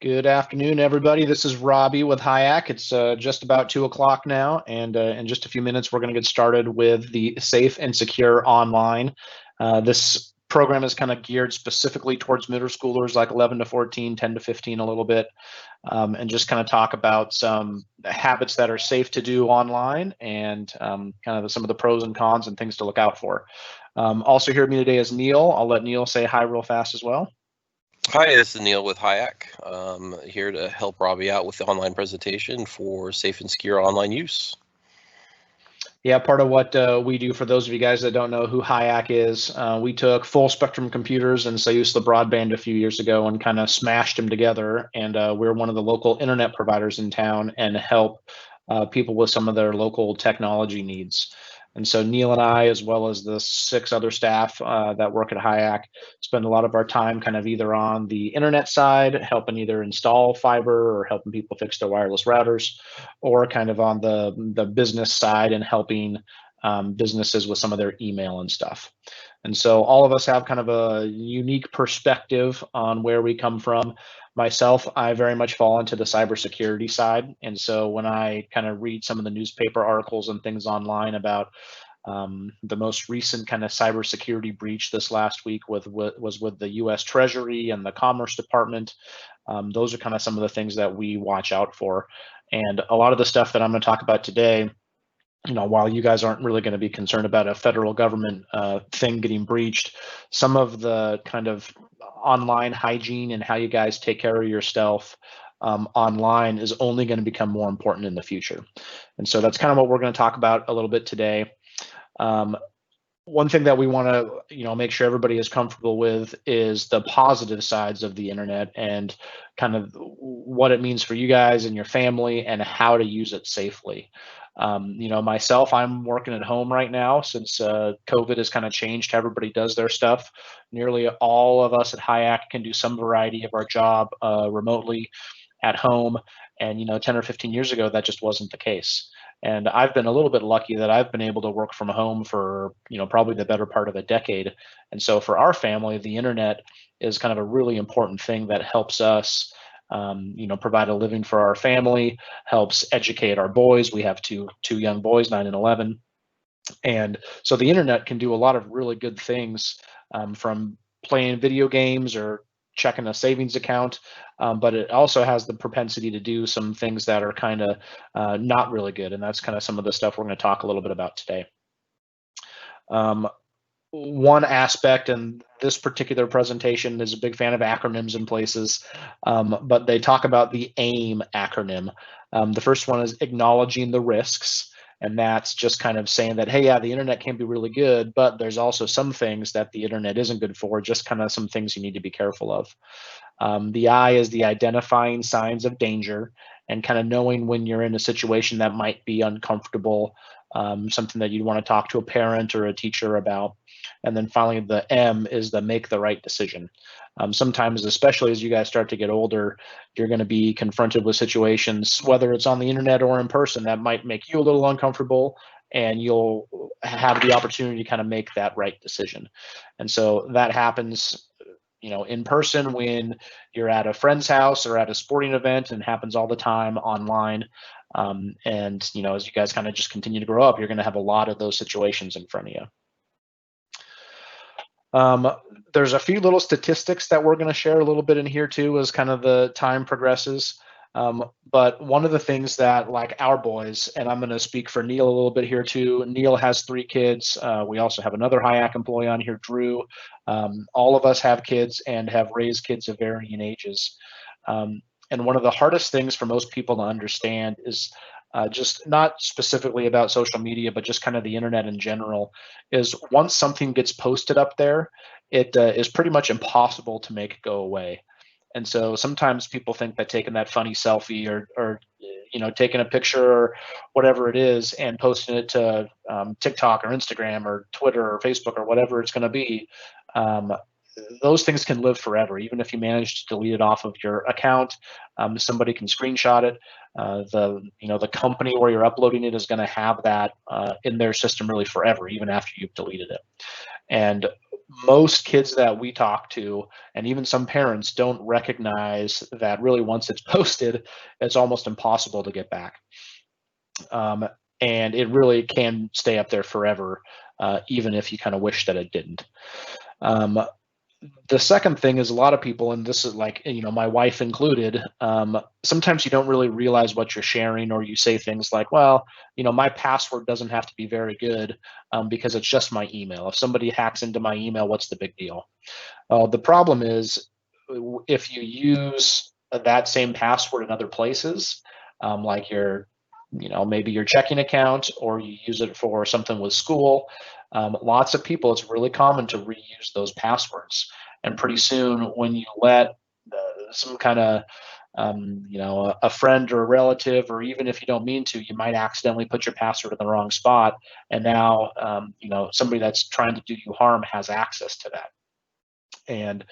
Good afternoon, everybody. This is Robbie with Hyak. It's just about 2 o'clock now, and in just a few minutes, we're going to get started with the Safe and Secure Online. This program is kind of geared specifically towards middle schoolers like 11 to 14, 10 to 15 a little bit, and just kind of talk about some habits that are safe to do online and kind of some of the pros and cons and things to look out for. Also here with me today is Neil. I'll let Neil say hi real fast as well. Hi, this is Neil with Hyak. Here to help Robbie out with the online presentation for safe and secure online use. Yeah, part of what we do, for those of you guys that don't know who Hyak is, we took full spectrum computers and so used the broadband a few years ago and kind of smashed them together. And we're one of the local internet providers in town and help people with some of their local technology needs. And so Neil and I, as well as the 6 other staff that work at Hyak, spend a lot of our time kind of either on the internet side, helping either install fiber or helping people fix their wireless routers, or kind of on the business side and helping businesses with some of their email and stuff. And so all of us have kind of a unique perspective on where we come from. Myself, I very much fall into the cybersecurity side. And so when I kind of read some of the newspaper articles and things online about the most recent kind of cybersecurity breach this last week was with the U.S. Treasury and the Commerce Department. Those are kind of some of the things that we watch out for. And a lot of the stuff that I'm going to talk about today, while you guys aren't really going to be concerned about a federal government thing getting breached, some of the kind of online hygiene and how you guys take care of yourself online is only going to become more important in the future. And so that's kind of what we're going to talk about a little bit today. One thing that we want to make sure everybody is comfortable with is the positive sides of the internet and kind of what it means for you guys and your family and how to use it safely. Myself, I'm working at home right now since COVID has kind of changed how everybody does their stuff. Nearly all of us at Hyak can do some variety of our job remotely at home. And 10 or 15 years ago, that just wasn't the case. And I've been a little bit lucky that I've been able to work from home for probably the better part of a decade. And so for our family, the internet is kind of a really important thing that helps us provide a living for our family, helps educate our boys. We have two young boys, 9 and 11. And so the internet can do a lot of really good things, from playing video games or checking a savings account, but it also has the propensity to do some things that are kind of not really good. And that's kind of some of the stuff we're going to talk a little bit about today. One aspect, and this particular presentation is a big fan of acronyms in places, but they talk about the AIM acronym. The first one is acknowledging the risks. And that's just kind of saying that, hey, yeah, the internet can be really good, but there's also some things that the internet isn't good for, just kind of some things you need to be careful of. The I is the identifying signs of danger and kind of knowing when you're in a situation that might be uncomfortable, something that you'd want to talk to a parent or a teacher about. And then finally, the M is the make the right decision. Sometimes, especially as you guys start to get older, you're going to be confronted with situations, whether it's on the internet or in person, that might make you a little uncomfortable, and you'll have the opportunity to kind of make that right decision. And so that happens in person when you're at a friend's house or at a sporting event, and happens all the time online. And as you guys kind of just continue to grow up, you're going to have a lot of those situations in front of you. There's a few little statistics that we're going to share a little bit in here too as kind of the time progresses. But one of the things that, like our boys, and I'm going to speak for Neil a little bit here too. Neil has 3 kids. We also have another Hyak employee on here, Drew. All of us have kids and have raised kids of varying ages. And one of the hardest things for most people to understand is just not specifically about social media, but just kind of the internet in general, is once something gets posted up there, it is pretty much impossible to make go away. And so sometimes people think that taking that funny selfie or taking a picture or whatever it is and posting it to TikTok or Instagram or Twitter or Facebook or whatever it's going to be, those things can live forever. Even if you manage to delete it off of your account, somebody can screenshot it. The company where you're uploading it is going to have that in their system really forever, even after you've deleted it. And most kids that we talk to, and even some parents, don't recognize that really once it's posted, it's almost impossible to get back. Um, and it really can stay up there forever, even if you kind of wish that it didn't. Um, the second thing is a lot of people, and this is like, my wife included, sometimes you don't really realize what you're sharing, or you say things like, well, my password doesn't have to be very good, because it's just my email. If somebody hacks into my email, what's the big deal? The problem is, if you use that same password in other places, like maybe your checking account, or you use it for something with school. Lots of people, it's really common to reuse those passwords. And pretty soon, when you let some kind of a friend or a relative, or even if you don't mean to, you might accidentally put your password in the wrong spot, and now somebody that's trying to do you harm has access to that. And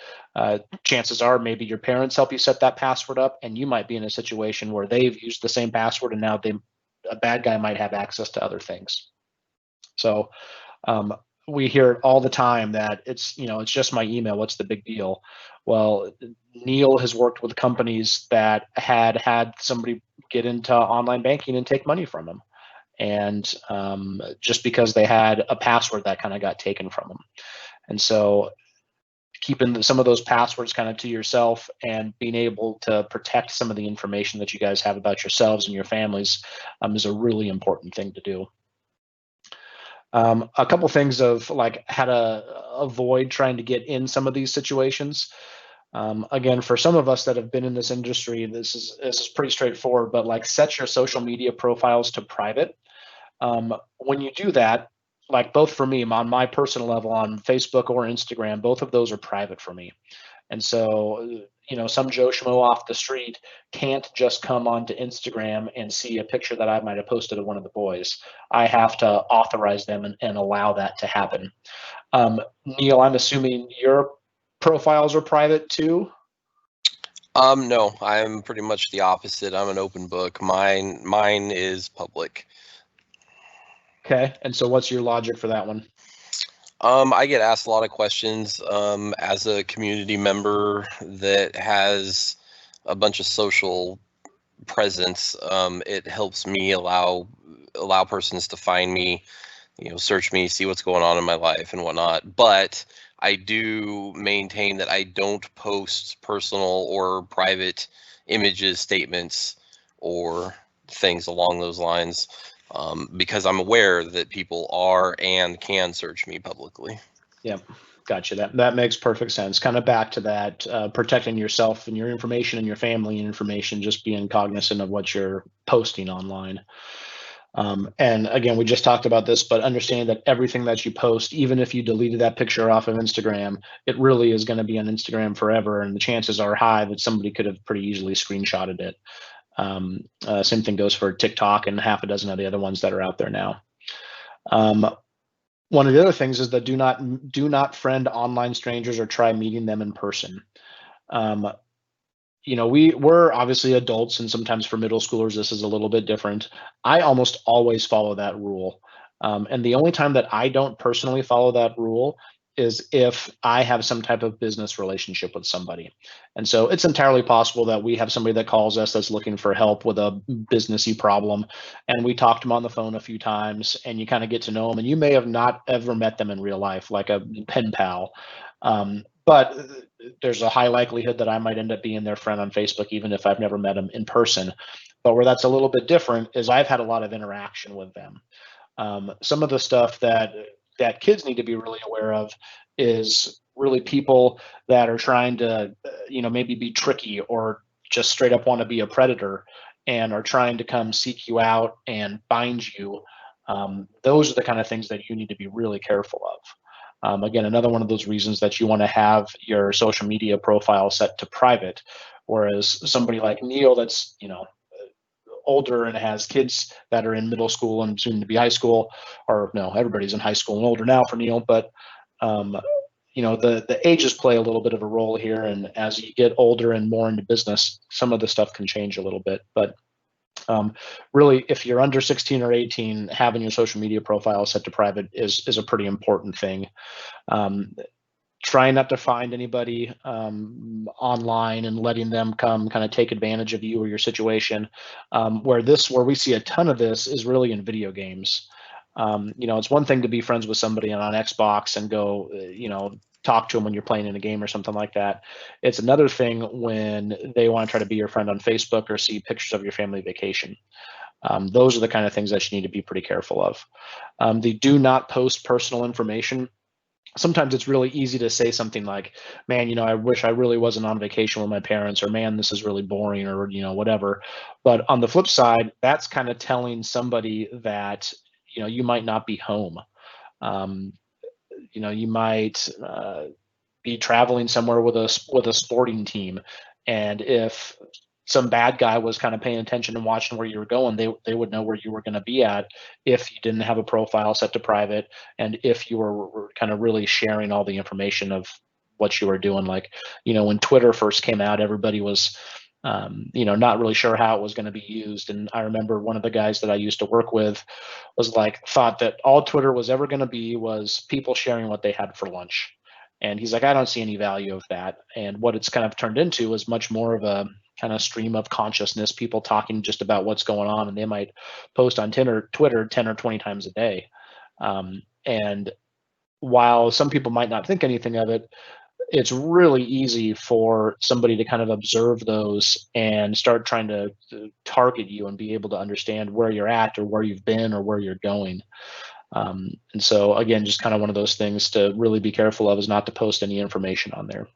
chances are maybe your parents help you set that password up, and you might be in a situation where they've used the same password, and now a bad guy might have access to other things. So we hear it all the time that it's just my email, what's the big deal? Well, Neil has worked with companies that had somebody get into online banking and take money from them, and just because they had a password that kind of got taken from them. And so keeping some of those passwords kind of to yourself, and being able to protect some of the information that you guys have about yourselves and your families, is a really important thing to do. A couple things of like how to avoid trying to get in some of these situations. Again, for some of us that have been in this industry, this is pretty straightforward, but like, set your social media profiles to private. When you do that, like, both for me, on my personal level, on Facebook or Instagram, both of those are private for me. And so, some Joe Schmo off the street can't just come onto Instagram and see a picture that I might have posted of one of the boys. I have to authorize them and allow that to happen. Neil, I'm assuming your profiles are private too? No, I'm pretty much the opposite. I'm an open book. Mine is public. Okay. And so what's your logic for that one? I get asked a lot of questions as a community member that has a bunch of social presence. It helps me allow persons to find me, search me, see what's going on in my life and whatnot. But I do maintain that I don't post personal or private images, statements, or things along those lines, because I'm aware that people are and can search me publicly. Yeah, gotcha. That makes perfect sense. Kind of back to that, protecting yourself and your information and your family and information, just being cognizant of what you're posting online. And again, we just talked about this, but understand that everything that you post, even if you deleted that picture off of Instagram, it really is going to be on Instagram forever, and the chances are high that somebody could have pretty easily screenshotted it. Same thing goes for TikTok and half a dozen of the other ones that are out there now. One of the other things is that do not friend online strangers or try meeting them in person. Um, we're obviously adults, and sometimes for middle schoolers this is a little bit different. I almost always follow that rule, and the only time that I don't personally follow that rule is if I have some type of business relationship with somebody. And so it's entirely possible that we have somebody that calls us that's looking for help with a businessy problem, and we talked to them on the phone a few times, and you kind of get to know them, and you may have not ever met them in real life, like a pen pal. But there's a high likelihood that I might end up being their friend on Facebook, even if I've never met them in person. But where that's a little bit different is I've had a lot of interaction with them. Some of the stuff that kids need to be really aware of is really people that are trying to, maybe be tricky, or just straight up want to be a predator and are trying to come seek you out and bind you. Those are the kind of things that you need to be really careful of. Again, another one of those reasons that you want to have your social media profile set to private, whereas somebody like Neil that's older and has kids that are in middle school and soon to be high school, or no, everybody's in high school and older now for Neil, but um, the ages play a little bit of a role here, and as you get older and more into business, some of the stuff can change a little bit. But really, if you're under 16 or 18, having your social media profile set to private is a pretty important thing. Um, trying not to find anybody online and letting them come kind of take advantage of you or your situation. Where we see a ton of this is really in video games. It's one thing to be friends with somebody on Xbox and go, talk to them when you're playing in a game or something like that. It's another thing when they want to try to be your friend on Facebook or see pictures of your family vacation. Those are the kind of things that you need to be pretty careful of. They do not post personal information. Sometimes it's really easy to say something like, man, I wish I really wasn't on vacation with my parents, or man, this is really boring, or, whatever. But on the flip side, that's kind of telling somebody that, you might not be home. Um, you might be traveling somewhere with a sporting team, and if some bad guy was kind of paying attention and watching where you were going, they would know where you were going to be at if you didn't have a profile set to private, and if you were kind of really sharing all the information of what you were doing. Like, when Twitter first came out, everybody was not really sure how it was going to be used. And I remember one of the guys that I used to work with thought that all Twitter was ever going to be was people sharing what they had for lunch. And he's like, I don't see any value of that. And what it's kind of turned into is much more of a kind of stream of consciousness, people talking just about what's going on, and they might post on Twitter 10 or 20 times a day. And while some people might not think anything of it, it's really easy for somebody to kind of observe those and start trying to target you and be able to understand where you're at or where you've been or where you're going. And so, again, just kind of one of those things to really be careful of is not to post any information on there.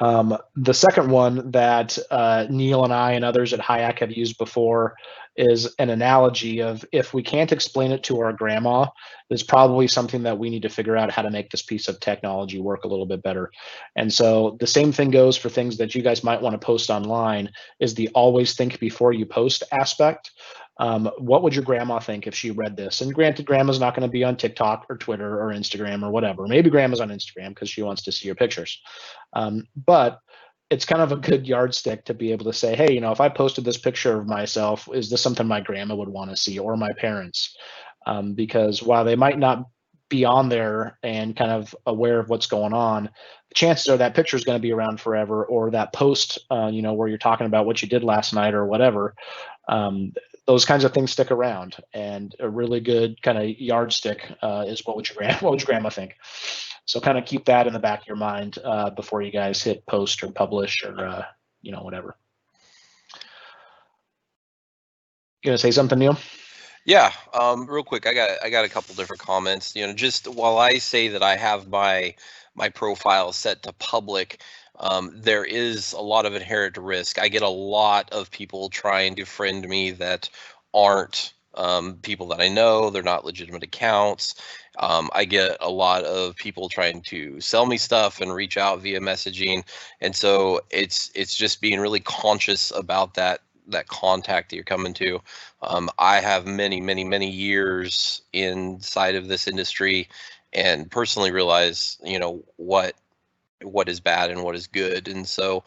The second one that Neil and I and others at Hyak have used before is an analogy of, if we can't explain it to our grandma, it's probably something that we need to figure out how to make this piece of technology work a little bit better. And so the same thing goes for things that you guys might want to post online, is the always think before you post aspect. What would your grandma think if she read this? And granted, grandma's not going to be on TikTok or Twitter or Instagram or whatever. Maybe grandma's on Instagram because she wants to see your pictures. But it's kind of a good yardstick to be able to say, hey, if I posted this picture of myself, is this something my grandma would want to see, or my parents? Because while they might not be on there and kind of aware of what's going on, chances are that picture is going to be around forever, or that post, where you're talking about what you did last night or whatever. Those kinds of things stick around, and a really good kind of yardstick is what would your grandma think? So kind of keep that in the back of your mind before you guys hit post or publish or whatever. You gonna say something, Neil? Yeah, real quick, I got a couple different comments. Just while I say that I have my profile set to public, there is a lot of inherent risk. I get a lot of people trying to friend me that aren't people that I know. They're not legitimate accounts. I get a lot of people trying to sell me stuff and reach out via messaging, and so it's just being really conscious about that contact that you're coming to. I have many years inside of this industry, and personally realize what is bad and what is good, and so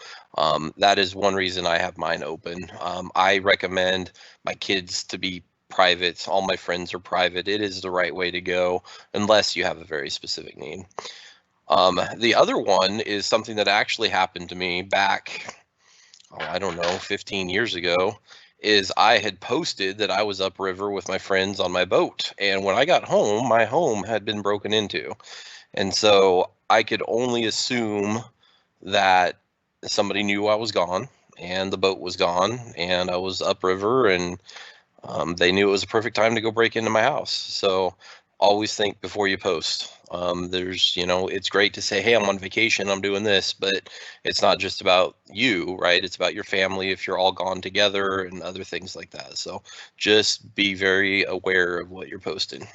that is one reason I have mine open. I recommend my kids to be private. All my friends are private. It is the right way to go, unless you have a very specific need. The other one is something that actually happened to me back, I don't know, 15 years ago. Is I had posted that I was upriver with my friends on my boat, and when I got home, my home had been broken into, and so I could only assume that somebody knew I was gone and the boat was gone and I was upriver, and they knew it was a perfect time to go break into my house. So always think before you post. It's great to say, hey, I'm on vacation, I'm doing this, but it's not just about you, right? It's about your family if you're all gone together and other things like that. So just be very aware of what you're posting.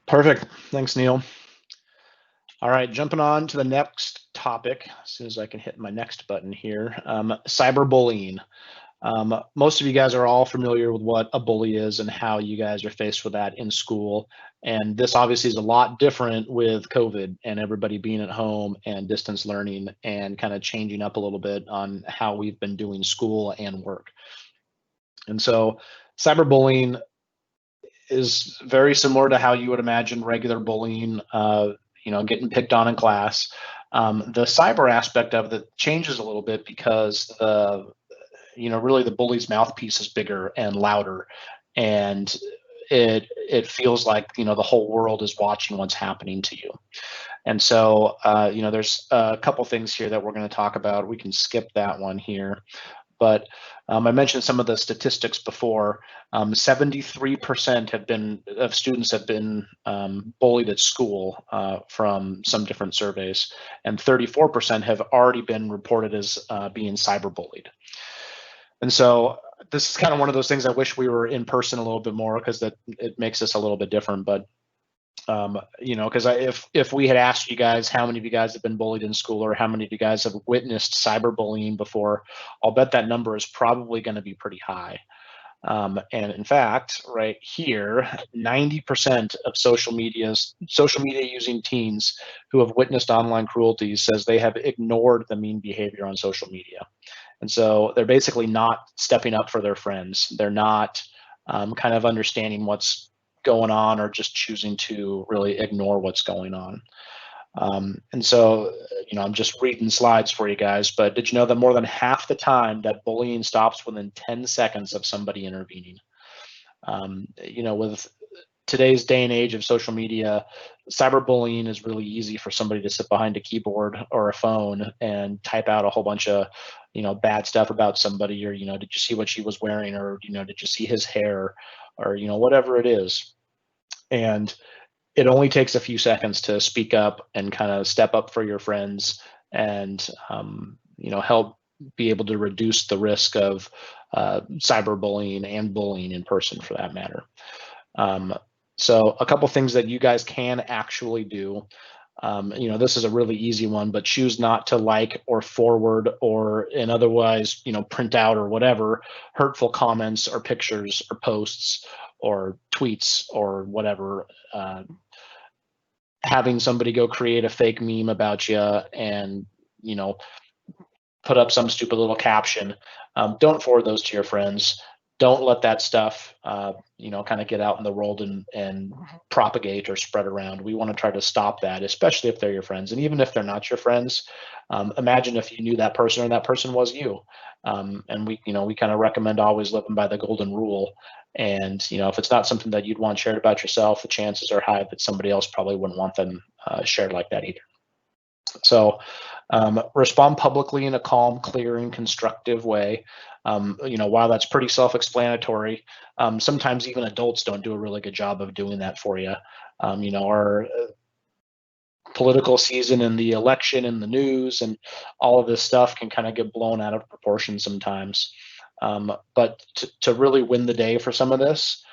Perfect. Thanks, Neil. All right, jumping on to the next topic. As soon as I can hit my next button here, cyberbullying. Most of you guys are all familiar with what a bully is and how you guys are faced with that in school. And this obviously is a lot different with COVID and everybody being at home and distance learning, and kind of changing up a little bit on how we've been doing school and work. And so cyberbullying is very similar to how you would imagine regular bullying. getting picked on in class. The cyber aspect of it changes a little bit because really the bully's mouthpiece is bigger and louder, and it feels like the whole world is watching what's happening to you. And so there's a couple things here that we're going to talk about. We can skip that one here. But I mentioned some of the statistics before. 73% of students have been bullied at school from some different surveys, and 34% have already been reported as being cyberbullied. And so this is kind of one of those things I wish we were in person a little bit more, because it makes us a little bit different. But because if we had asked you guys how many of you guys have been bullied in school, or how many of you guys have witnessed cyberbullying before, I'll bet that number is probably going to be pretty high. And in fact, right here, 90% of social media using teens who have witnessed online cruelty says they have ignored the mean behavior on social media. And so they're basically not stepping up for their friends. They're not kind of understanding what's going on, or just choosing to really ignore what's going on. And so, I'm just reading slides for you guys, but did you know that more than half the time that bullying stops within 10 seconds of somebody intervening? With today's day and age of social media, cyberbullying is really easy for somebody to sit behind a keyboard or a phone and type out a whole bunch of, bad stuff about somebody, or, did you see what she was wearing, or, did you see his hair, or, whatever it is. And it only takes a few seconds to speak up and kind of step up for your friends, and help be able to reduce the risk of cyberbullying and bullying in person, for that matter. So a couple things that you guys can actually do. This is a really easy one, but choose not to like or forward or otherwise print out or whatever hurtful comments or pictures or posts or tweets or whatever. Having somebody go create a fake meme about you and put up some stupid little caption, don't forward those to your friends. Don't let that stuff kind of get out in the world and propagate or spread around. We want to try to stop that, especially if they're your friends. And even if they're not your friends, imagine if you knew that person or that person was you. And we kind of recommend always living by the golden rule. And if it's not something that you'd want shared about yourself, the chances are high that somebody else probably wouldn't want them shared like that either. So respond publicly in a calm, clear, and constructive way. While that's pretty self-explanatory, sometimes even adults don't do a really good job of doing that for you. Our political season and the election and the news and all of this stuff can kind of get blown out of proportion sometimes. But to really win the day for some of this,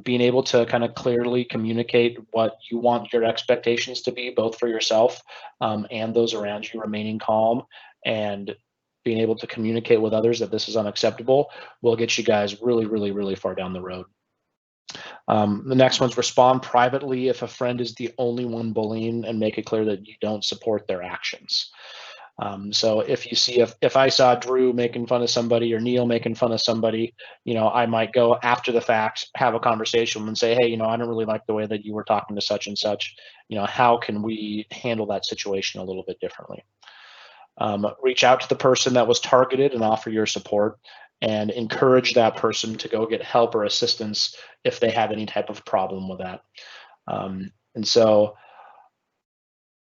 being able to kind of clearly communicate what you want your expectations to be, both for yourself and those around you, remaining calm and being able to communicate with others that this is unacceptable, will get you guys really, really, really far down the road. The next one's respond privately if a friend is the only one bullying, and make it clear that you don't support their actions. So if you see, if I saw Drew making fun of somebody or Neil making fun of somebody, I might go after the fact, have a conversation and say, hey, I don't really like the way that you were talking to such and such. How can we handle that situation a little bit differently? Reach out to the person that was targeted and offer your support, and encourage that person to go get help or assistance if they have any type of problem with that. And so,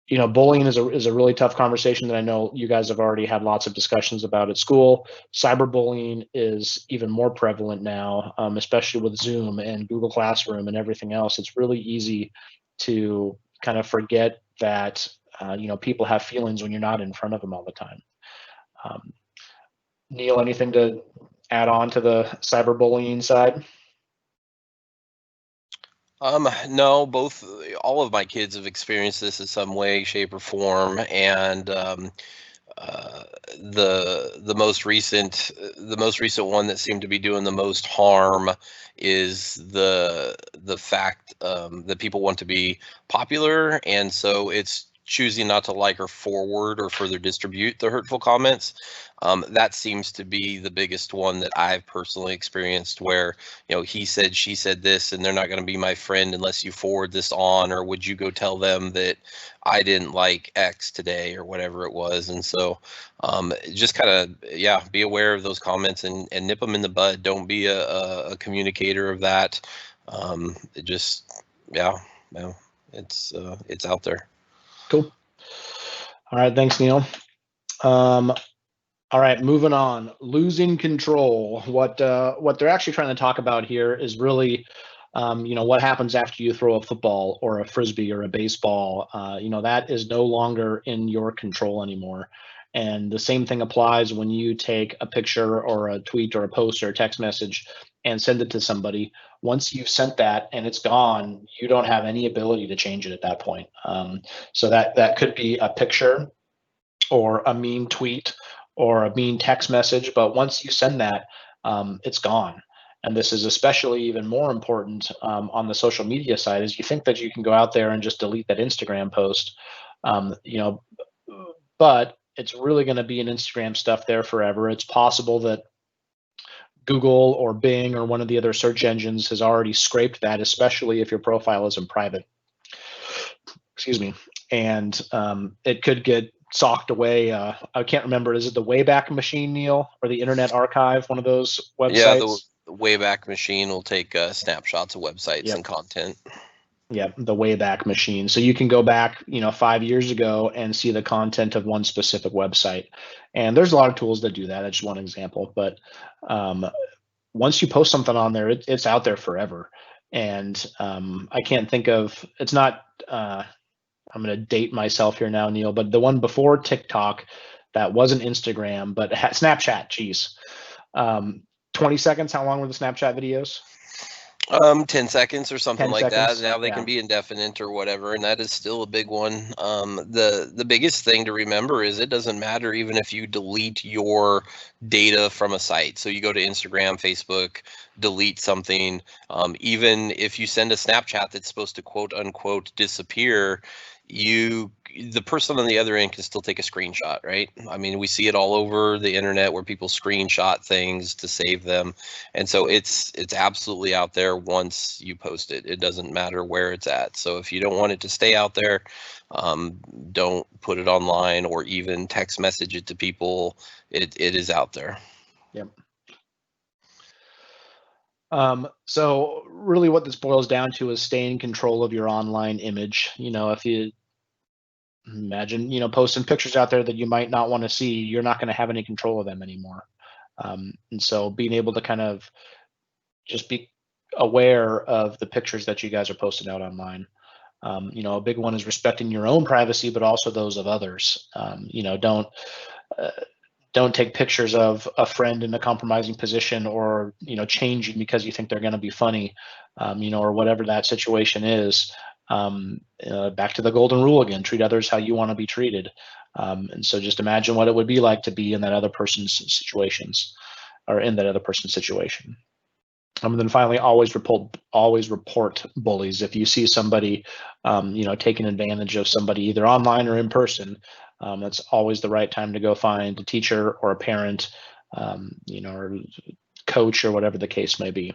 bullying is a really tough conversation that I know you guys have already had lots of discussions about at school. Cyberbullying is even more prevalent now, especially with Zoom and Google Classroom and everything else. It's really easy to kind of forget that people have feelings when you're not in front of them all the time. Neil, anything to add on to the cyberbullying side? No, all of my kids have experienced this in some way, shape, or form, and the most recent one that seemed to be doing the most harm is the fact that people want to be popular, and so it's choosing not to like or forward or further distribute the hurtful comments. That seems to be the biggest one that I've personally experienced, where, he said, she said this, and they're not going to be my friend unless you forward this on, or would you go tell them that I didn't like X today or whatever it was. And so just kind of, be aware of those comments and nip them in the bud. Don't be a communicator of that. It just, it's out there. Cool. All right. Thanks, Neil. All right, moving on. Losing control. What they're actually trying to talk about here is really, what happens after you throw a football or a frisbee or a baseball. That is no longer in your control anymore. And the same thing applies when you take a picture or a tweet or a post or a text message and send it to somebody. Once you've sent that and it's gone, you don't have any ability to change it at that point. So that could be a picture or a mean tweet or a mean text message, but once you send that, it's gone. And this is especially even more important on the social media side, is you think that you can go out there and just delete that Instagram post, but it's really going to be an Instagram stuff there forever. It's possible that Google or Bing or one of the other search engines has already scraped that, especially if your profile isn't private. Excuse me. And it could get socked away. I can't remember. Is it the Wayback Machine, Neil, or the Internet Archive? One of those websites. Yeah, the Wayback Machine will take snapshots of websites and content. Yeah, the Wayback Machine. So you can go back, 5 years ago and see the content of one specific website. And there's a lot of tools that do that. That's just one example. But once you post something on there, it's out there forever. And I can't think of. It's not. I'm going to date myself here now, Neil, but the one before TikTok that wasn't Instagram, but Snapchat, geez. 20 seconds, how long were the Snapchat videos? 10 seconds or something like seconds, that. Now they can be indefinite or whatever, and that is still a big one. The biggest thing to remember is it doesn't matter even if you delete your data from a site. So you go to Instagram, Facebook, delete something. Even if you send a Snapchat that's supposed to quote unquote disappear, the person on the other end can still take a screenshot, right? I mean, we see it all over the internet where people screenshot things to save them. And so it's absolutely out there once you post it. It doesn't matter where it's at. So if you don't want it to stay out there, don't put it online or even text message it to people. It is out there. Yep. So really what this boils down to is stay in control of your online image. If you imagine, posting pictures out there that you might not want to see, you're not going to have any control of them anymore. And so being able to kind of just be aware of the pictures that you guys are posting out online. A big one is respecting your own privacy, but also those of others. Don't take pictures of a friend in a compromising position, or changing because you think they're going to be funny, or whatever that situation is. Back to the golden rule again: treat others how you want to be treated. And so just imagine what it would be like to be in that other person's situations, or in that other person's situation. And then finally, always report bullies. If you see somebody, taking advantage of somebody either online or in person, that's always the right time to go find a teacher or a parent, or coach or whatever the case may be.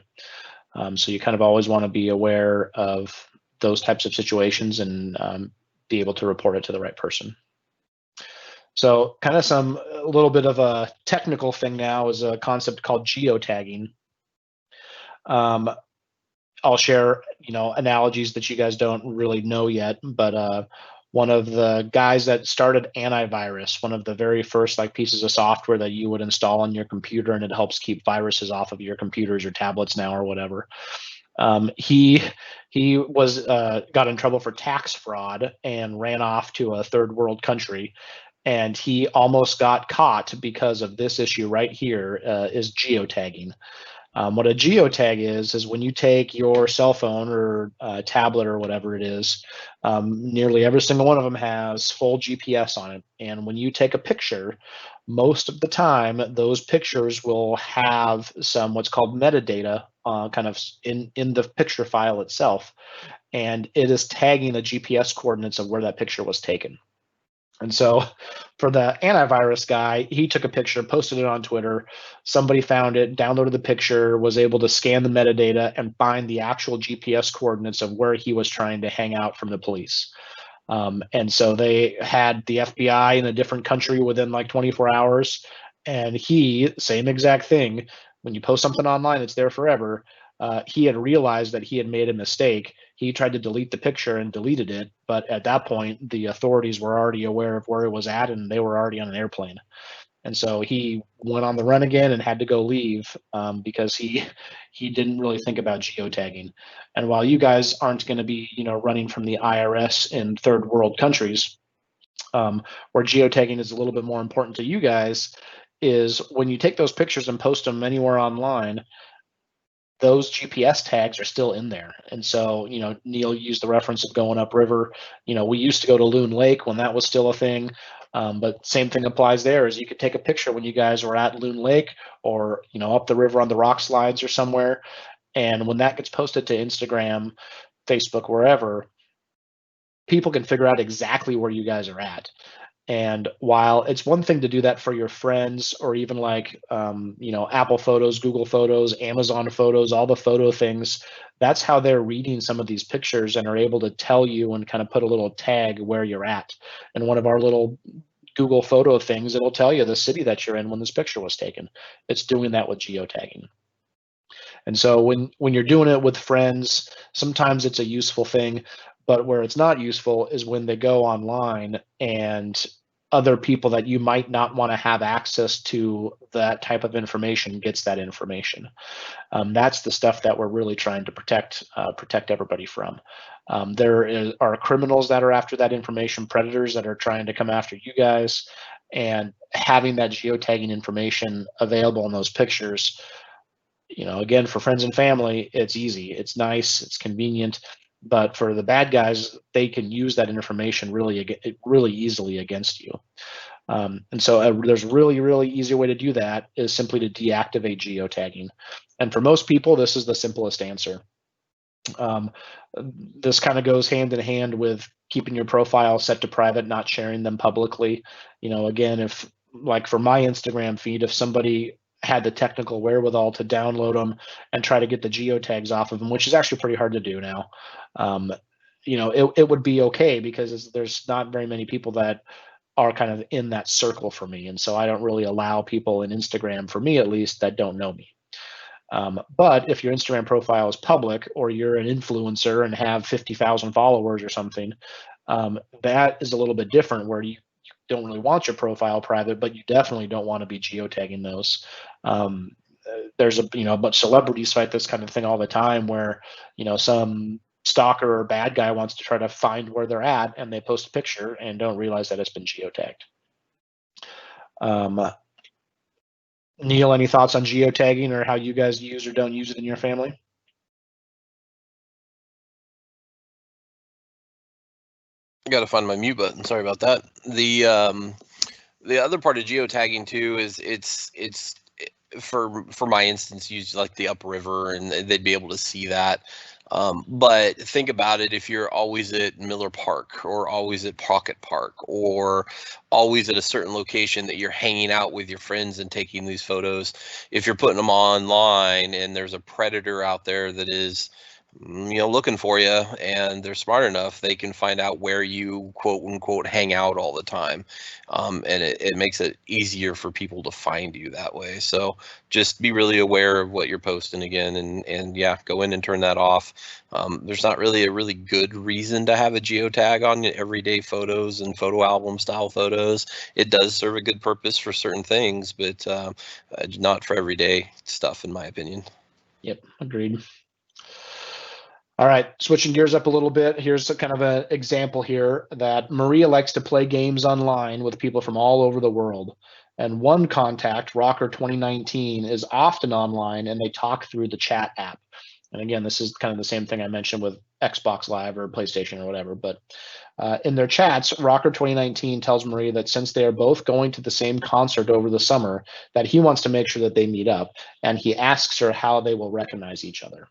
So you kind of always want to be aware of those types of situations and be able to report it to the right person. So kind of a little bit of a technical thing now is a concept called geotagging. I'll share, analogies that you guys don't really know yet, but one of the guys that started antivirus, one of the very first pieces of software that you would install on your computer, and it helps keep viruses off of your computers or tablets now or whatever. He was got in trouble for tax fraud and ran off to a third world country, and he almost got caught because of this issue right here, is geotagging. What a geotag is when you take your cell phone or tablet or whatever it is, nearly every single one of them has full GPS on it. And when you take a picture, most of the time, those pictures will have some what's called metadata kind of in the picture file itself. and it is tagging the GPS coordinates of where that picture was taken. And so for the antivirus guy, he took a picture, posted it on Twitter. Somebody found it, downloaded the picture, was able to scan the metadata and find the actual GPS coordinates of where he was trying to hang out from the police. And so they had the FBI in a different country within like 24 hours. And he, same exact thing, when you post something online, it's there forever. He had realized that he had made a mistake. He tried to delete the picture and deleted it. But at that point, the authorities were already aware of where it was at, and they were already on an airplane. And so he went on the run again and had to go leave because he didn't really think about geotagging. And while you guys aren't going to be running from the IRS in third world countries, where geotagging is a little bit more important to you guys, is when you take those pictures and post them anywhere online, those GPS tags are still in there. And so, Neil used the reference of going upriver. We used to go to Loon Lake when that was still a thing. But same thing applies there, is you could take a picture when you guys were at Loon Lake or, up the river on the rock slides or somewhere. And when that gets posted to Instagram, Facebook, wherever, people can figure out exactly where you guys are at. And while it's one thing to do that for your friends, or even like, Apple Photos, Google Photos, Amazon Photos, all the photo things, that's how they're reading some of these pictures and are able to tell you and kind of put a little tag where you're at. And one of our little Google photo things, it'll tell you the city that you're in when this picture was taken. It's doing that with geotagging. And so when you're doing it with friends, sometimes it's a useful thing. But where it's not useful is when they go online and other people that you might not want to have access to that type of information gets that information. That's the stuff that we're really trying to protect everybody from. There are criminals that are after that information, predators that are trying to come after you guys, and having that geotagging information available in those pictures, again, for friends and family, it's easy, it's nice, it's convenient. But for the bad guys, they can use that information really easily against you. And so there's really easy way to do that is simply to deactivate geotagging. And for most people, this is the simplest answer. This kind of goes hand in hand with keeping your profile set to private, not sharing them publicly. Again, if like for my Instagram feed, if somebody had the technical wherewithal to download them and try to get the geotags off of them, which is actually pretty hard to do now, it would be okay because there's not very many people that are kind of in that circle for me. And so I don't really allow people in Instagram, for me at least, that don't know me. But if your Instagram profile is public, or you're an influencer and have 50,000 followers or something, that is a little bit different, where you don't really want your profile private, but you definitely don't want to be geotagging those. There's a bunch of celebrities fight this kind of thing all the time, where some stalker or bad guy wants to try to find where they're at, and they post a picture and don't realize that it's been geotagged. Neil, any thoughts on geotagging or how you guys use or don't use it in your family? I got to find my mute button. Sorry about that. The other part of geotagging too is it's for my instance, use like the upriver, and they'd be able to see that. But think about it, if you're always at Miller Park, or always at Pocket Park, or always at a certain location that you're hanging out with your friends and taking these photos, if you're putting them online and there's a predator out there that is looking for you, and they're smart enough, they can find out where you quote unquote hang out all the time. And it makes it easier for people to find you that way. So just be really aware of what you're posting again, and yeah, go in and turn that off. There's not really a really good reason to have a geotag on everyday photos and photo album style photos. It does serve a good purpose for certain things, but not for everyday stuff, in my opinion. Yep, agreed. All right, switching gears up a little bit. Here's a kind of an example here that Maria likes to play games online with people from all over the world. And one contact, Rocker 2019, is often online, and they talk through the chat app. And again, this is kind of the same thing I mentioned with Xbox Live or PlayStation or whatever. But in their chats, Rocker 2019 tells Maria that since they are both going to the same concert over the summer, that he wants to make sure that they meet up. And he asks her how they will recognize each other.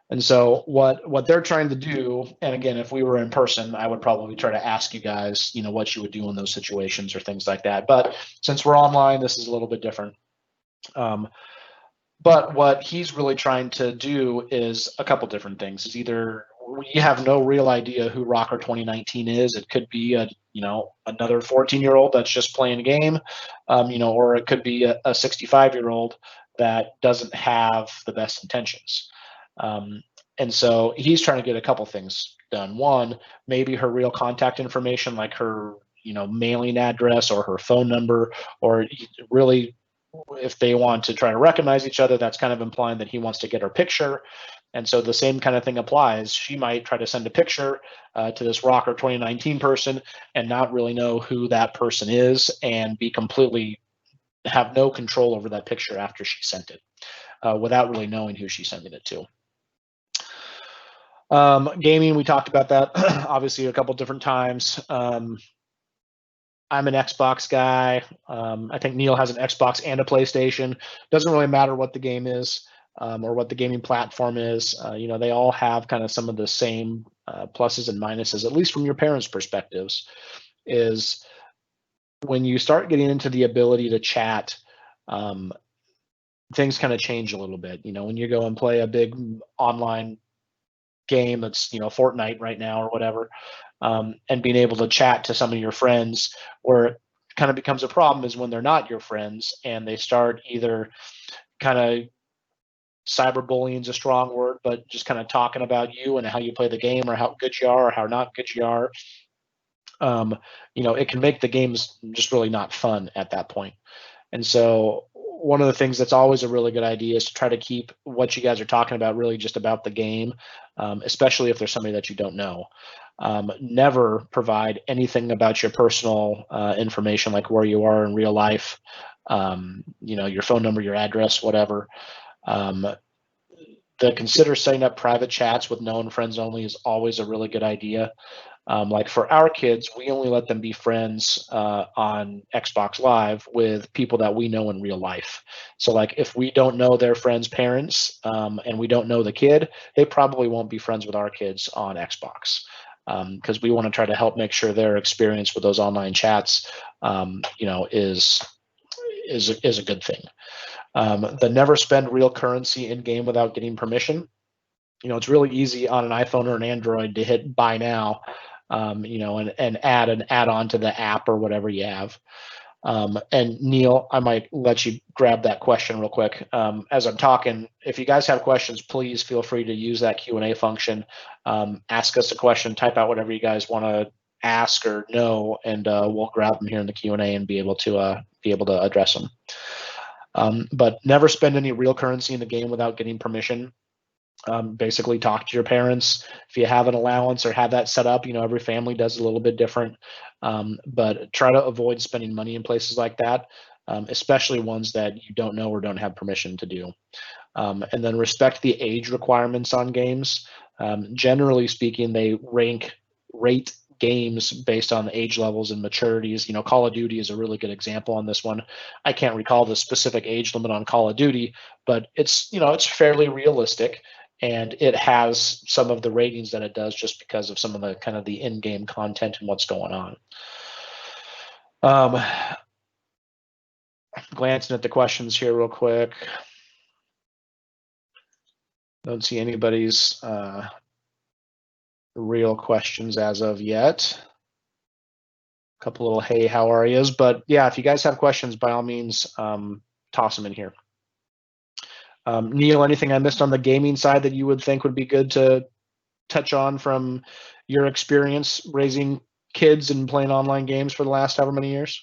And so what they're trying to do, and again, if we were in person, I would probably try to ask you guys, what you would do in those situations or things like that. But since we're online, this is a little bit different. But what he's really trying to do is a couple different things. Is either we have no real idea who Rocker 2019 is. It could be another 14-year-old that's just playing a game, or it could be a 65-year-old that doesn't have the best intentions. And so he's trying to get a couple things done. One, maybe her real contact information, like her mailing address or her phone number, or really, if they want to try to recognize each other, that's kind of implying that he wants to get her picture. And so the same kind of thing applies. She might try to send a picture to this Rocker 2019 person and not really know who that person is, and be completely have no control over that picture after she sent it, without really knowing who she's sending it to. Gaming, we talked about that obviously a couple different times. I'm an Xbox guy. I think Neil has an Xbox and a PlayStation. Doesn't really matter what the game is, or what the gaming platform is. They all have kind of some of the same pluses and minuses, at least from your parents' perspectives. Is when you start getting into the ability to chat, things kind of change a little bit. When you go and play a big online game that's Fortnite right now or whatever, and being able to chat to some of your friends, where it kind of becomes a problem is when they're not your friends and they start either kind of, cyberbullying is a strong word, but just kind of talking about you and how you play the game, or how good you are or how not good you are. It can make the games just really not fun at that point. And so one of the things that's always a really good idea is to try to keep what you guys are talking about really just about the game, especially if there's somebody that you don't know. Never provide anything about your personal information, like where you are in real life, your phone number, your address, whatever. Consider setting up private chats with known friends only is always a really good idea. Like for our kids, we only let them be friends on Xbox Live with people that we know in real life. So like if we don't know their friends' parents, and we don't know the kid, they probably won't be friends with our kids on Xbox, because we want to try to help make sure their experience with those online chats is a good thing. The never spend real currency in game without getting permission. It's really easy on an iPhone or an Android to hit buy now, and add an add-on to the app or whatever you have. And Neil, I might let you grab that question real quick. As I'm talking, if you guys have questions, please feel free to use that Q&A function. Ask us a question, type out whatever you guys want to ask or know, and we'll grab them here in the Q&A and be able to address them. But never spend any real currency in the game without getting permission. Basically talk to your parents if you have an allowance or have that set up. Every family does a little bit different, but try to avoid spending money in places like that, especially ones that you don't know or don't have permission to do. And then respect the age requirements on games. Generally speaking, they rate games based on the age levels and maturities. Call of Duty is a really good example on this one. I can't recall the specific age limit on Call of Duty, but it's fairly realistic, and it has some of the ratings that it does just because of some of the kind of the in-game content and what's going on. Glancing at the questions here real quick. Don't see anybody's real questions as of yet. A couple little hey, how are yous? But yeah, if you guys have questions, by all means, toss them in here. Neil, anything I missed on the gaming side that you would think would be good to touch on from your experience raising kids and playing online games for the last however many years?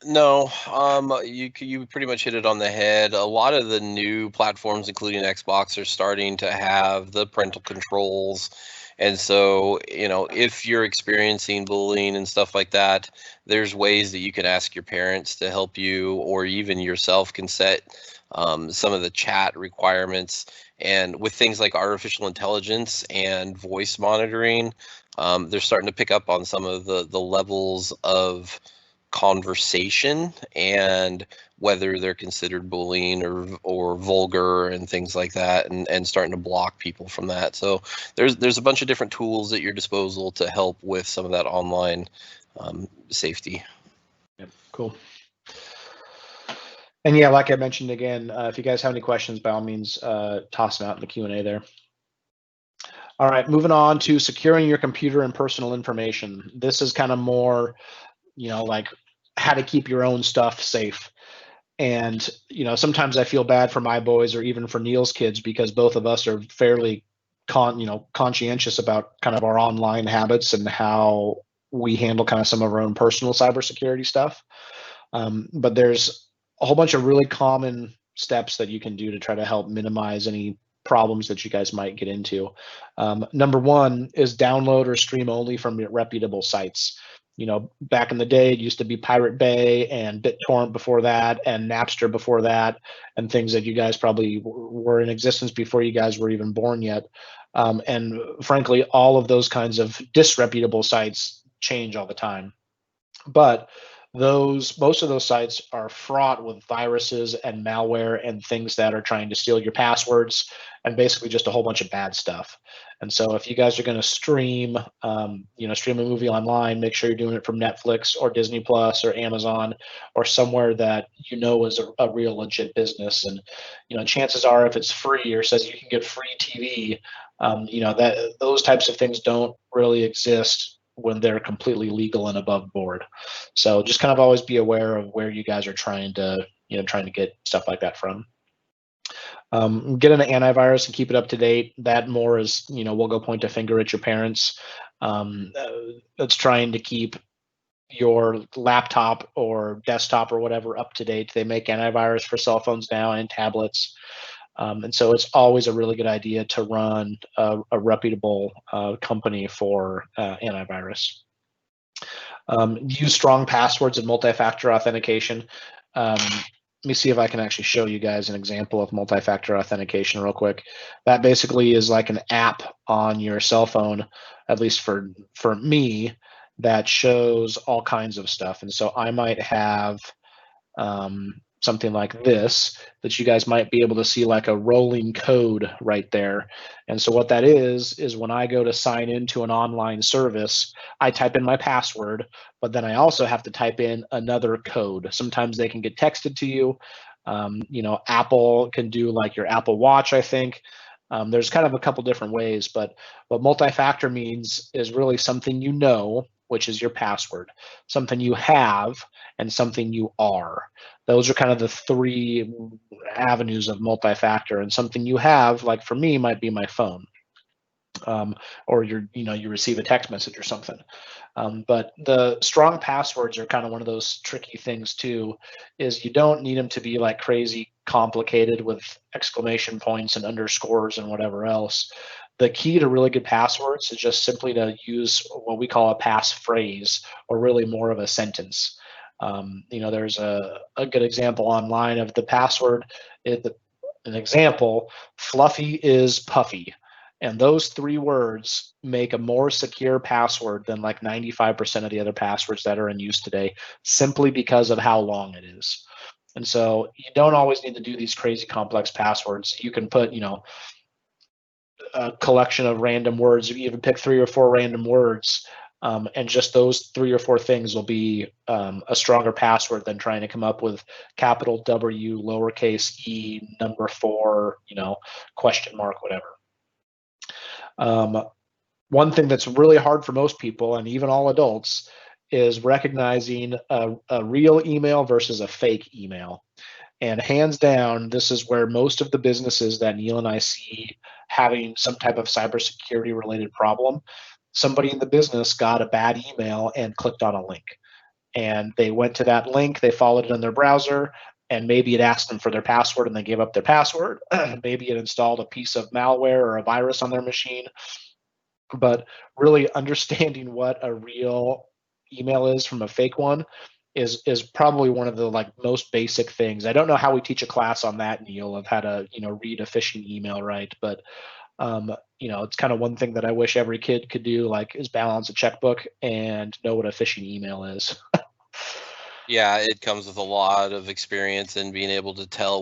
No, you pretty much hit it on the head. A lot of the new platforms, including Xbox, are starting to have the parental controls. And so, if you're experiencing bullying and stuff like that, there's ways that you can ask your parents to help you, or even yourself can set some of the chat requirements. And with things like artificial intelligence and voice monitoring, they're starting to pick up on some of the levels of conversation and whether they're considered bullying or vulgar and things like that, and starting to block people from that. So there's a bunch of different tools at your disposal to help with some of that online safety. Yep, cool. And yeah, like I mentioned again, if you guys have any questions, by all means, toss them out in the Q&A there. All right, moving on to securing your computer and personal information. This is kind of more, like how to keep your own stuff safe. And, sometimes I feel bad for my boys or even for Neil's kids, because both of us are fairly conscientious about kind of our online habits and how we handle kind of some of our own personal cybersecurity stuff. But there's a whole bunch of really common steps that you can do to try to help minimize any problems that you guys might get into. Number one is download or stream only from reputable sites. Back in the day, it used to be Pirate Bay and BitTorrent before that, and Napster before that, and things that you guys probably were in existence before you guys were even born yet. And frankly, all of those kinds of disreputable sites change all the time. But most of those sites are fraught with viruses and malware and things that are trying to steal your passwords, and basically just a whole bunch of bad stuff. And so if you guys are going to stream stream a movie online, make sure you're doing it from Netflix or Disney Plus or Amazon or somewhere that is a real legit business. And chances are, if it's free or says you can get free TV, that those types of things don't really exist when they're completely legal and above board. So just kind of always be aware of where you guys are trying to get stuff like that from. Get an antivirus and keep it up to date. That more is, we'll go point a finger at your parents. That's trying to keep your laptop or desktop or whatever up to date. They make antivirus for cell phones now and tablets. And so it's always a really good idea to run a reputable company for antivirus. Use strong passwords and multi-factor authentication. Let me see if I can actually show you guys an example of multi-factor authentication real quick. That basically is like an app on your cell phone, at least for me, that shows all kinds of stuff. And so I might have something like this that you guys might be able to see, like a rolling code right there. And so what that is when I go to sign into an online service, I type in my password, but then I also have to type in another code. Sometimes they can get texted to you. Apple can do like your Apple Watch, I think. There's kind of a couple different ways, but what multi-factor means is really something which is your password, something you have, and something you are. Those are kind of the three avenues of multi-factor. And something you have, like for me, might be my phone, or you receive a text message or something. But the strong passwords are kind of one of those tricky things too, is you don't need them to be like crazy complicated with exclamation points and underscores and whatever else. The key to really good passwords is just simply to use what we call a passphrase, or really more of a sentence. There's a good example online of the password. An example: Fluffy is puffy. And those three words make a more secure password than like 95% of the other passwords that are in use today, simply because of how long it is. And so you don't always need to do these crazy complex passwords. You can put, a collection of random words. You even pick 3 or 4 random words, and just those 3 or 4 things will be a stronger password than trying to come up with capital W, lowercase e, number 4, question mark, whatever. One thing that's really hard for most people, and even all adults, is recognizing a real email versus a fake email. And hands down, this is where most of the businesses that Neil and I see having some type of cybersecurity related problem, somebody in the business got a bad email and clicked on a link. And they went to that link, they followed it in their browser, and maybe it asked them for their password and they gave up their password. Maybe it installed a piece of malware or a virus on their machine. But really understanding what a real email is from a fake one is probably one of the most basic things. I don't know how we teach a class on that, Neil, of how to read a phishing email right, but it's kind of one thing that I wish every kid could do, is balance a checkbook and know what a phishing email is. Yeah, it comes with a lot of experience and being able to tell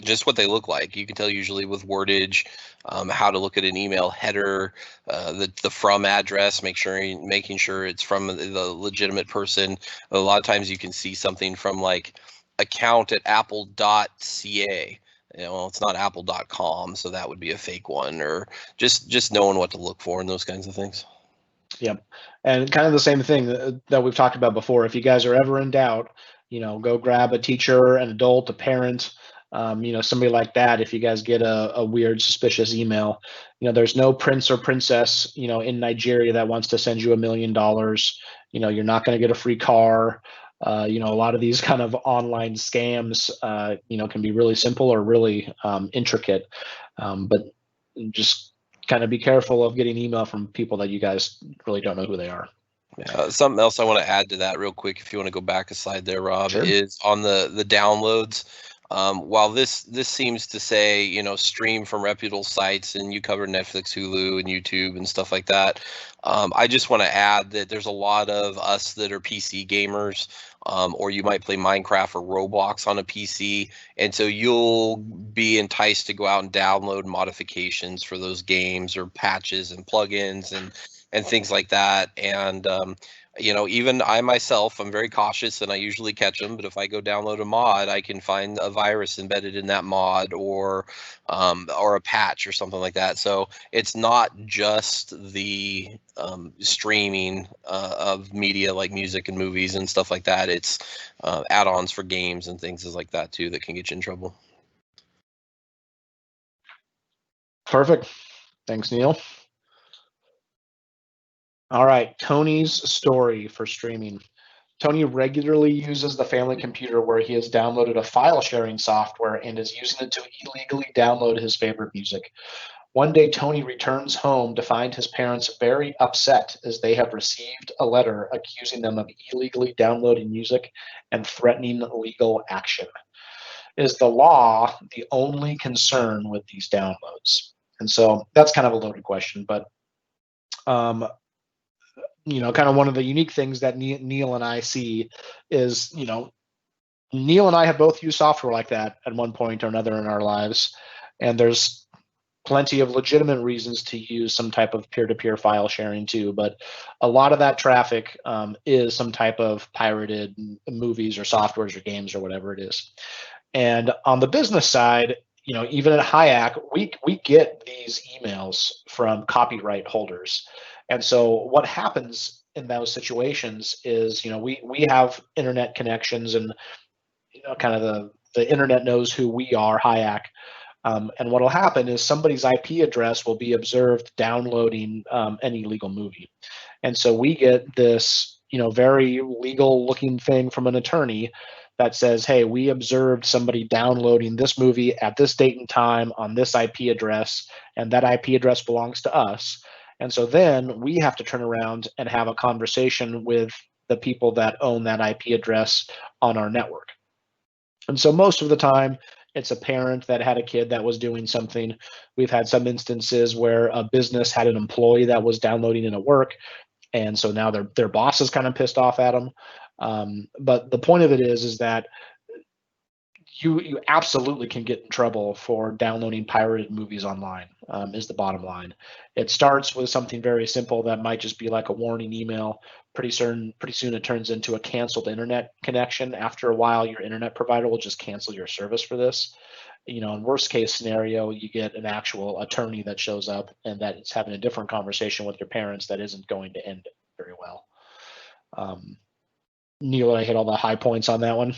just what they look like. You can tell usually with wordage, how to look at an email header, the from address, making sure it's from the legitimate person. A lot of times you can see something from like account at apple.ca. Well, it's not apple.com, so that would be a fake one, or just knowing what to look for and those kinds of things. Yep. And kind of the same thing that we've talked about before. If you guys are ever in doubt, go grab a teacher, an adult, a parent, somebody like that. If you guys get a weird, suspicious email, there's no prince or princess, in Nigeria that wants to send you $1 million. You're not going to get a free car. A lot of these kind of online scams, can be really simple or really intricate. But just kind of be careful of getting email from people that you guys really don't know who they are. Something else I want to add to that real quick, if you want to go back a slide there, Rob, Sure. is on the downloads. While this seems to say, stream from reputable sites, and you cover Netflix, Hulu, and YouTube and stuff like that, I just want to add that there's a lot of us that are PC gamers, or you might play Minecraft or Roblox on a PC, and so you'll be enticed to go out and download modifications for those games or patches and plugins and things like that. And even I myself, I'm very cautious and I usually catch them. But if I go download a mod, I can find a virus embedded in that mod, or a patch or something like that. So it's not just the streaming of media like music and movies and stuff like that. It's add-ons for games and things like that too that can get you in trouble. Perfect. Thanks, Neil. All right, Tony's story for streaming. Tony regularly uses the family computer where he has downloaded a file sharing software and is using it to illegally download his favorite music. One day, Tony returns home to find his parents very upset as they have received a letter accusing them of illegally downloading music and threatening legal action. Is the law the only concern with these downloads? And so that's kind of a loaded question, but um, kind of one of the unique things that Neil and I see is, Neil and I have both used software like that at one point or another in our lives, and there's plenty of legitimate reasons to use some type of peer-to-peer file sharing too. But a lot of that traffic is some type of pirated movies or softwares or games or whatever it is. And on the business side, even at Hyak, we get these emails from copyright holders. And so what happens in those situations is, we have internet connections, and kind of the internet knows who we are, Hyak. And what will happen is somebody's IP address will be observed downloading an illegal movie. And so we get this, very legal looking thing from an attorney that says, hey, we observed somebody downloading this movie at this date and time on this IP address, and that IP address belongs to us. And so then we have to turn around and have a conversation with the people that own that IP address on our network. And so most of the time, it's a parent that had a kid that was doing something. We've had some instances where a business had an employee that was downloading in at work, and so now their boss is kind of pissed off at them. But the point of it is that you absolutely can get in trouble for downloading pirated movies online. Is the bottom line. It starts with something very simple that might just be like a warning email. Pretty soon it turns into a canceled internet connection. After a while, your internet provider will just cancel your service for this. In worst case scenario, you get an actual attorney that shows up and that is having a different conversation with your parents that isn't going to end very well. Neil, I hit all the high points on that one.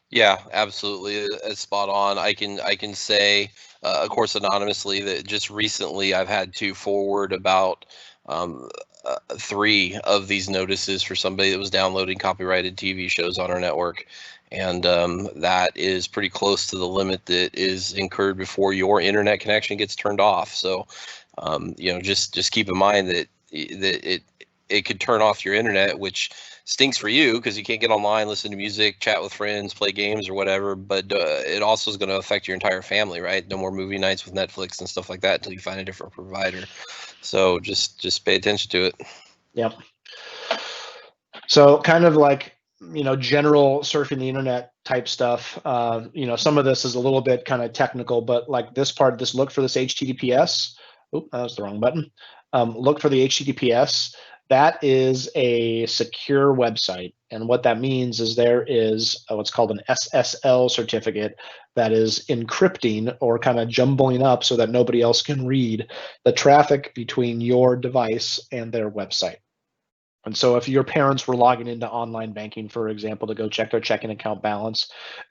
Yeah, absolutely. It's spot on. I can say, of course, anonymously, that just recently I've had to forward about 3 of these notices for somebody that was downloading copyrighted TV shows on our network. And that is pretty close to the limit that is incurred before your internet connection gets turned off. So, just keep in mind that it could turn off your internet, which stinks for you because you can't get online, listen to music, chat with friends, play games or whatever. But it also is going to affect your entire family, right? No more movie nights with Netflix and stuff like that until you find a different provider. So just pay attention to it. Yep. So kind of like, general surfing the internet type stuff. Some of this is a little bit kind of technical, but like this part, look for this HTTPS. Oh, that was the wrong button. Look for the HTTPS. That is a secure website. And what that means is there is what's called an SSL certificate that is encrypting or kind of jumbling up so that nobody else can read the traffic between your device and their website. And so if your parents were logging into online banking, for example, to go check their checking account balance,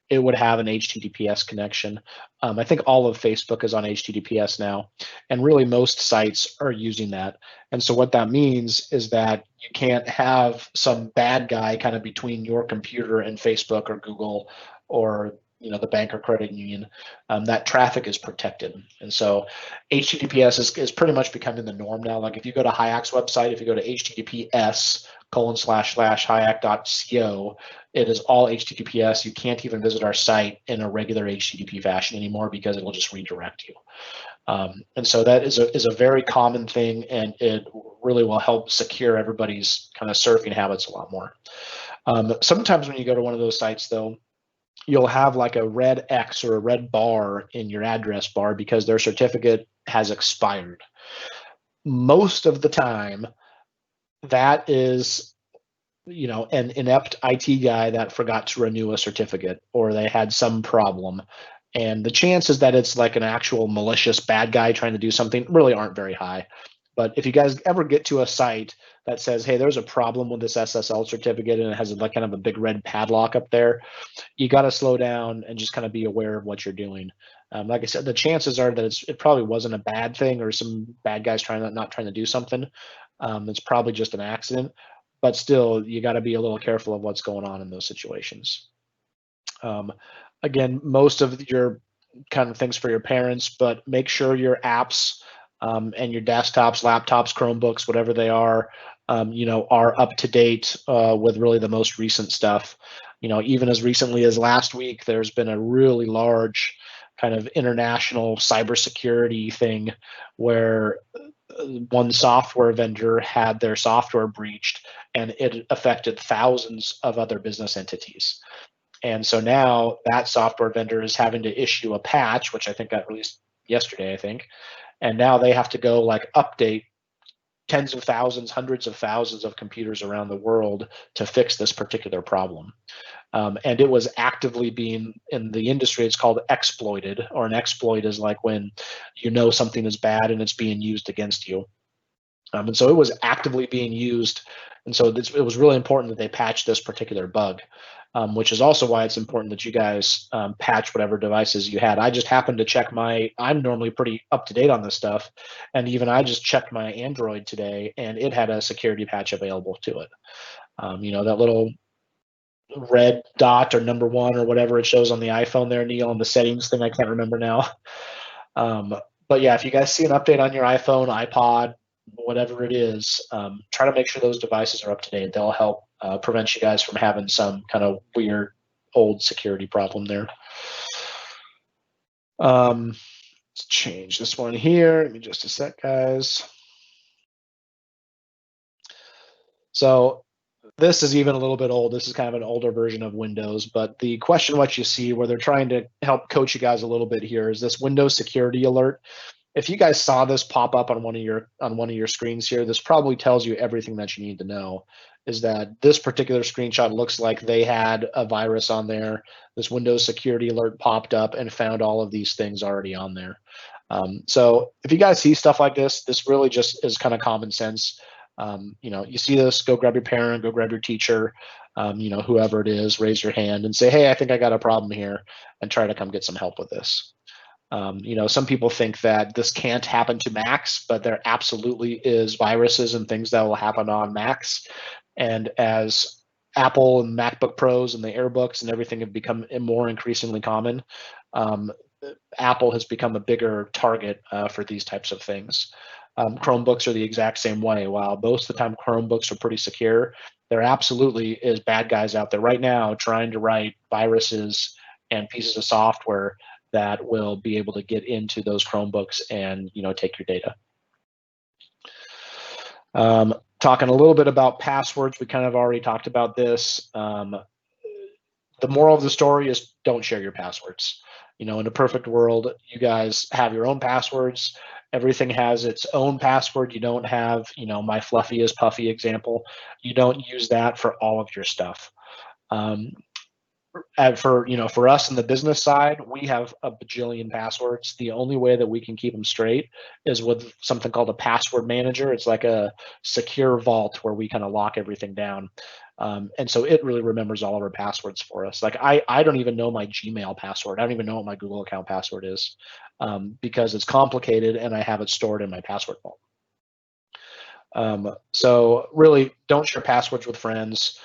it would have an HTTPS connection. I think all of Facebook is on HTTPS now, and really most sites are using that. And so what that means is that you can't have some bad guy kind of between your computer and Facebook or Google or the bank or credit union. That traffic is protected. And so HTTPS is pretty much becoming the norm now. Like if you go to Hyak's website, if you go to https://hyak.co, it is all HTTPS. You can't even visit our site in a regular HTTP fashion anymore because it will just redirect you. And so that is a very common thing, and it really will help secure everybody's kind of surfing habits a lot more. Sometimes when you go to one of those sites, though, you'll have like a red X or a red bar in your address bar because their certificate has expired. Most of the time, that is, an inept IT guy that forgot to renew a certificate or they had some problem. And the chances that it's like an actual malicious bad guy trying to do something really aren't very high. But if you guys ever get to a site that says, hey, there's a problem with this SSL certificate and it has like kind of a big red padlock up there, you got to slow down and just kind of be aware of what you're doing. Like I said, the chances are that it probably wasn't a bad thing or some bad guys not trying to do something. It's probably just an accident, but still, you got to be a little careful of what's going on in those situations. Again, most of your kind of things for your parents, but make sure your apps and your desktops, laptops, Chromebooks, whatever they are up to date with really the most recent stuff. Even as recently as last week, there's been a really large kind of international cybersecurity thing where one software vendor had their software breached and it affected thousands of other business entities. And so now that software vendor is having to issue a patch, which I think got released yesterday, I think. And now they have to go like update tens of thousands, hundreds of thousands of computers around the world to fix this particular problem. And it was actively being, in the industry, it's called exploited, or an exploit is like when something is bad and it's being used against you. And so it was actively being used. And so it was really important that they patch this particular bug, which is also why it's important that you guys patch whatever devices you had. I just happened to check I'm normally pretty up to date on this stuff. And even I just checked my Android today and it had a security patch available to it. That little red dot or number one or whatever it shows on the iPhone there, Neil, on the settings thing. I can't remember now. But yeah, if you guys see an update on your iPhone, iPod, whatever it is, try to make sure those devices are up to date. They'll help prevent you guys from having some kind of weird old security problem there. Let's change this one here. Give me just a sec, guys. So this is even a little bit old. This is kind of an older version of Windows, but the question what you see where they're trying to help coach you guys a little bit here is this Windows security alert. If you guys saw this pop up on one of your screens here, this probably tells you everything that you need to know. Is that this particular screenshot looks like they had a virus on there. This Windows security alert popped up and found all of these things already on there. So if you guys see stuff like this really just is kind of common sense. You see this, go grab your parent, go grab your teacher, whoever it is, raise your hand and say, hey, I think I got a problem here, and try to come get some help with this. Some people think that this can't happen to Macs, but there absolutely is viruses and things that will happen on Macs. And as Apple and MacBook Pros and the AirBooks and everything have become more increasingly common, Apple has become a bigger target for these types of things. Chromebooks are the exact same way. While most of the time Chromebooks are pretty secure, there absolutely is bad guys out there right now trying to write viruses and pieces of software that will be able to get into those Chromebooks and take your data. Talking a little bit about passwords, we kind of already talked about this. The moral of the story is don't share your passwords. In a perfect world, you guys have your own passwords. Everything has its own password. You don't have, my fluffy is puffy example. You don't use that for all of your stuff. And for us in the business side, we have a bajillion passwords. The only way that we can keep them straight is with something called a password manager. It's like a secure vault where we kind of lock everything down. And so it really remembers all of our passwords for us. Like I don't even know my Gmail password. I don't even know what my Google account password is, because it's complicated and I have it stored in my password vault. So really don't share passwords with friends.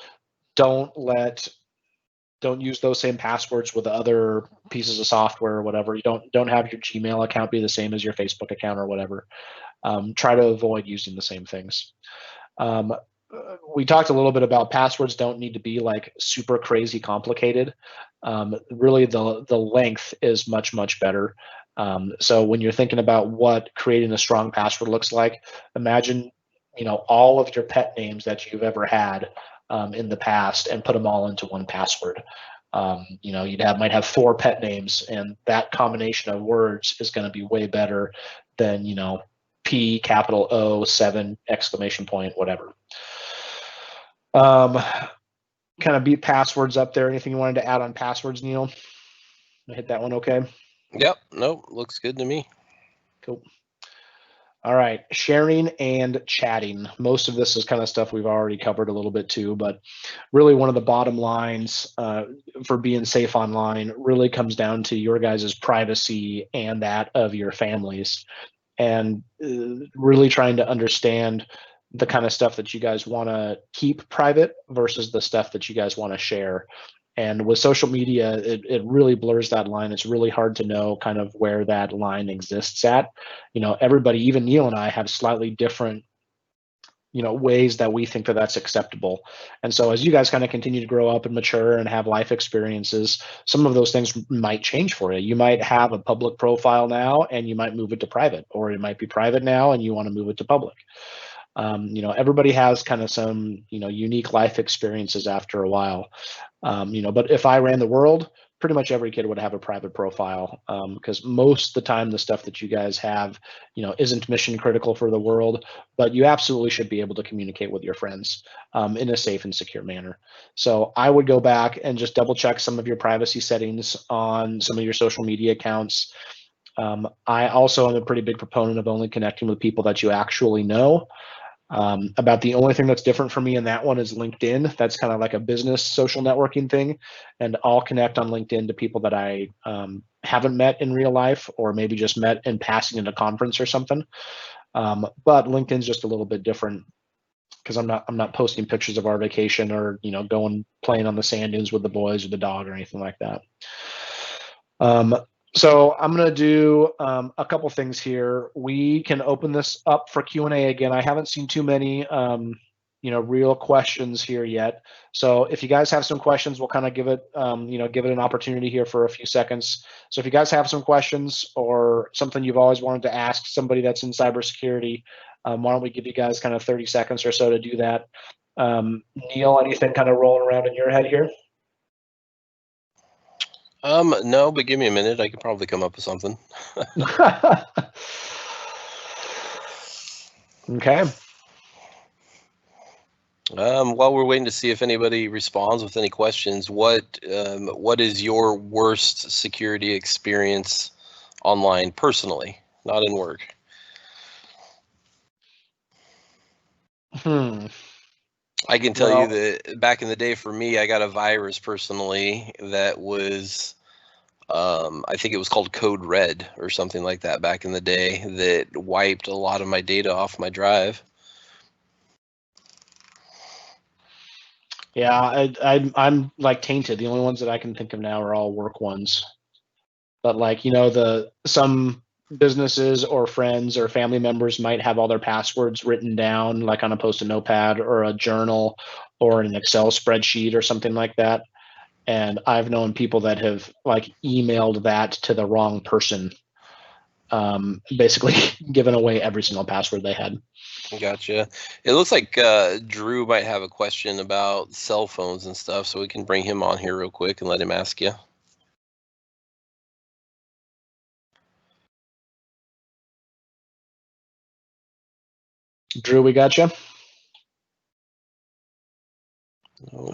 Don't use those same passwords with other pieces of software or whatever. You don't have your Gmail account be the same as your Facebook account or whatever. Try to avoid using the same things. We talked a little bit about passwords don't need to be like super crazy complicated. Really, the length is much, much better. So when you're thinking about what creating a strong password looks like, imagine all of your pet names that you've ever had in the past and put them all into one password. Might have 4 pet names, and that combination of words is going to be way better than P capital O 7 exclamation point whatever. Kind of beat passwords up there. Anything you wanted to add on passwords, Neil? I hit that one okay? Yep. Nope. Looks good to me. Cool. All right, sharing and chatting. Most of this is kind of stuff we've already covered a little bit too, but really one of the bottom lines for being safe online really comes down to your guys' privacy and that of your families, and really trying to understand the kind of stuff that you guys want to keep private versus the stuff that you guys want to share. And with social media, it really blurs that line. It's really hard to know kind of where that line exists at. Everybody, even Neil and I, have slightly different ways that we think that that's acceptable. And so as you guys kind of continue to grow up and mature and have life experiences, some of those things might change for you. You might have a public profile now and you might move it to private, or it might be private now and you want to move it to public. Everybody has kind of some unique life experiences after a while. But if I ran the world, pretty much every kid would have a private profile, because most of the time the stuff that you guys have isn't mission critical for the world, but you absolutely should be able to communicate with your friends in a safe and secure manner. So I would go back and just double check some of your privacy settings on some of your social media accounts. I also am a pretty big proponent of only connecting with people that you actually know. About the only thing that's different for me in that one is LinkedIn. That's kind of like a business social networking thing, and I'll connect on LinkedIn to people that I haven't met in real life, or maybe just met in passing at a conference or something. But LinkedIn's just a little bit different because I'm not posting pictures of our vacation or going playing on the sand dunes with the boys or the dog or anything like that. So I'm going to do a couple things here. We can open this up for Q&A again. I haven't seen too many, real questions here yet. So if you guys have some questions, we'll kind of give it an opportunity here for a few seconds. So if you guys have some questions or something you've always wanted to ask somebody that's in cybersecurity, why don't we give you guys kind of 30 seconds or so to do that? Neil, anything kind of rolling around in your head here? No, but give me a minute. I could probably come up with something. Okay. While we're waiting to see if anybody responds with any questions, what is your worst security experience online personally, not in work? I can tell you that back in the day for me, I got a virus personally that was, I think it was called Code Red or something like that back in the day, that wiped a lot of my data off my drive. Yeah, I'm like tainted. The only ones that I can think of now are all work ones. But like, some businesses or friends or family members might have all their passwords written down like on a post-it notepad or a journal or an Excel spreadsheet or something like that. And I've known people that have like emailed that to the wrong person. basically giving away every single password they had. Gotcha. It looks like Drew might have a question about cell phones and stuff, so we can bring him on here real quick and let him ask you. Drew, we got you.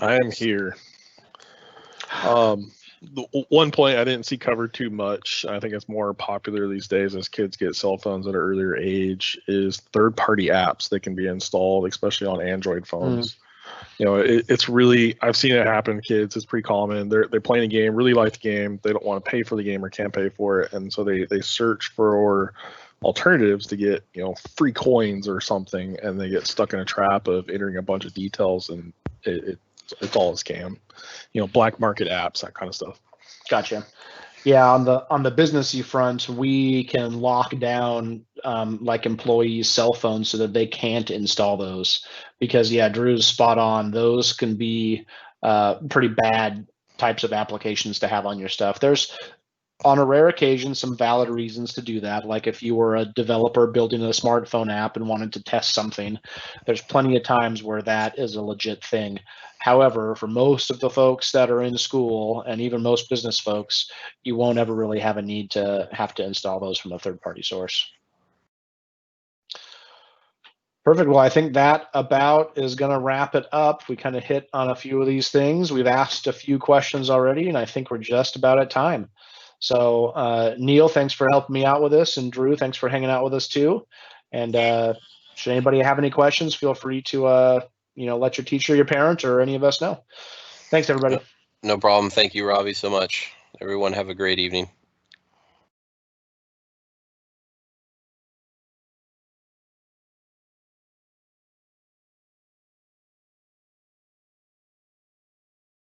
I am here. The one point I didn't see covered too much, I think it's more popular these days as kids get cell phones at an earlier age, is third-party apps that can be installed, especially on Android phones. You know, it's really, I've seen it happen to kids. It's pretty common. They're playing a game, really like the game. They don't want to pay for the game or can't pay for it, and so they search for alternatives to get, you know, free coins or something, and they get stuck in a trap of entering a bunch of details, and it's all a scam. You know, black market apps, that kind of stuff. Gotcha. Yeah, on the businessy front, we can lock down like employees' cell phones so that they can't install those, because yeah, Drew's spot on. Those can be pretty bad types of applications to have on your stuff. There's, on a rare occasion, some valid reasons to do that. Like if you were a developer building a smartphone app and wanted to test something, there's plenty of times where that is a legit thing. However, for most of the folks that are in school and even most business folks, you won't ever really have a need to have to install those from a third-party source. Perfect. Well, I think that about is going to wrap it up. We kind of hit on a few of these things. We've asked a few questions already, and I think we're just about at time. So Neil, thanks for helping me out with this, and Drew, thanks for hanging out with us too. And should anybody have any questions, feel free to let your teacher, your parent, or any of us know. Thanks, everybody. No problem. Thank you, Robbie, so much. Everyone have a great evening.